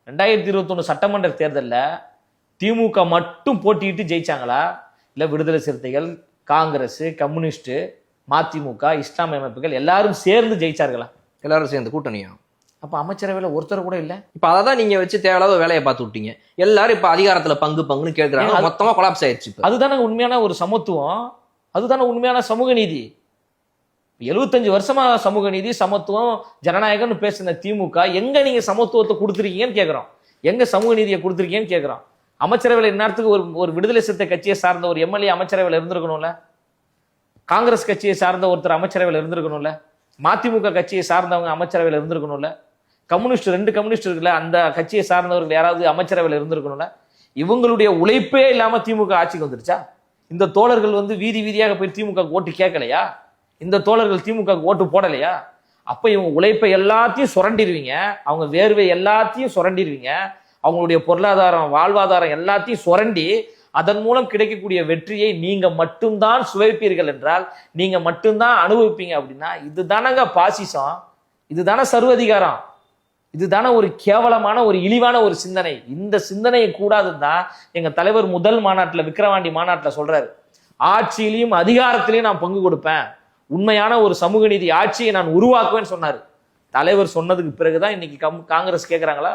2021 சட்டமன்ற தேர்தலில் திமுக மட்டும் போட்டியிட்டு ஜெயிச்சாங்களா, இல்லை விடுதலை சிறுத்தைகள், காங்கிரஸ், கம்யூனிஸ்ட், மதிமுக, இஸ்லாமிய அமைப்புகள் எல்லாரும் சேர்ந்து ஜெயிச்சார்களா? எல்லாரும் சேர்ந்து கூட்டணியா? அப்ப அமைச்சரவையில் ஒருத்தர் கூட இல்ல. இப்ப அதான் நீங்க வச்சு தேவையில்லாத வேலையை பார்த்து விட்டீங்க. எல்லாரும் இப்ப அதிகாரத்துல பங்குன்னு கேட்கிறாங்க. மொத்தமா கொலாப்ஸ் ஆயிடுச்சு. அதுதானே உண்மையான ஒரு சமத்துவம், அதுதானே உண்மையான சமூக நீதி. 75 வருஷமா சமூக நீதி, சமத்துவம், ஜனநாயகம்னு பேசின திமுக எங்க நீங்க சமத்துவத்தை கொடுத்துருக்கீங்கன்னு கேட்கிறோம். எங்க சமூக நீதியை கொடுத்துருக்கீங்கன்னு கேட்கிறோம். அமைச்சரவையில் இந்நேரத்துக்கு ஒரு விடுதலை சிறுத்தை கட்சியை சார்ந்த ஒரு எம்எல்ஏ அமைச்சரவையில் இருந்திருக்கணும்ல, காங்கிரஸ் கட்சியை சார்ந்த ஒருத்தர் அமைச்சரவையில் இருந்திருக்கணும்ல, மதிமுக கட்சியை சார்ந்தவங்க அமைச்சரவையில் இருந்திருக்கணும்ல, கம்யூனிஸ்ட் 2 கம்யூனிஸ்ட் இருக்குல்ல அந்த கட்சியை சார்ந்தவர்கள் யாராவது அமைச்சரவையில் இருந்திருக்கணும்ல. இவங்களுடைய உழைப்பே இல்லாம திமுக ஆட்சிக்கு வந்துருச்சா? இந்த தோழர்கள் வீதி வீதியாக போய் திமுக ஓட்டு கேட்கலையா? இந்த தோழர்கள் திமுக ஓட்டு போடலையா? அப்ப இவங்க உழைப்பை எல்லாத்தையும் சுரண்டிடுவீங்க, அவங்க வேர்வை எல்லாத்தையும் சுரண்டிடுவீங்க, அவங்களுடைய பொருளாதாரம், வாழ்வாதாரம் எல்லாத்தையும் சுரண்டி அதன் மூலம் கிடைக்கக்கூடிய வெற்றியை நீங்க மட்டும்தான் சுவைப்பீர்கள் என்றால், நீங்க மட்டும்தான் அனுபவிப்பீங்க அப்படின்னா, இதுதானங்க பாசிசம், இதுதானே சர்வதிகாரம், இதுதானே ஒரு கேவலமான ஒரு இழிவான ஒரு சிந்தனை. இந்த சிந்தனையை கூடாதுன்னு தான் எங்க தலைவர் முதல் மாநாட்டில், விக்கிரவாண்டி மாநாட்டில் சொல்றாரு, ஆட்சியிலையும் அதிகாரத்திலையும் நான் பங்கு கொடுப்பேன், உண்மையான ஒரு சமூக நீதி ஆட்சியை நான் உருவாக்குவேன்னு சொன்னாரு. தலைவர் சொன்னதுக்கு பிறகுதான் இன்னைக்கு காங்கிரஸ் கேட்கறாங்களா?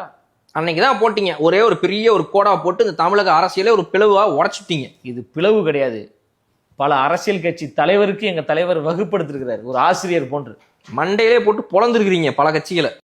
அன்னைக்குதான் போட்டீங்க ஒரே ஒரு பெரிய ஒரு கோடா போட்டு இந்த தமிழக அரசியலே ஒரு பிளவா உடைச்சிட்டீங்க. இது பிளவு கிடையாது, பல அரசியல் கட்சி தலைவருக்கு எங்க தலைவர் வகுப்படுத்திருக்கிறார், ஒரு ஆசிரியர் போன்று. மண்டையிலே போட்டு பொழந்திருக்கிறீங்க பல கட்சிகளை.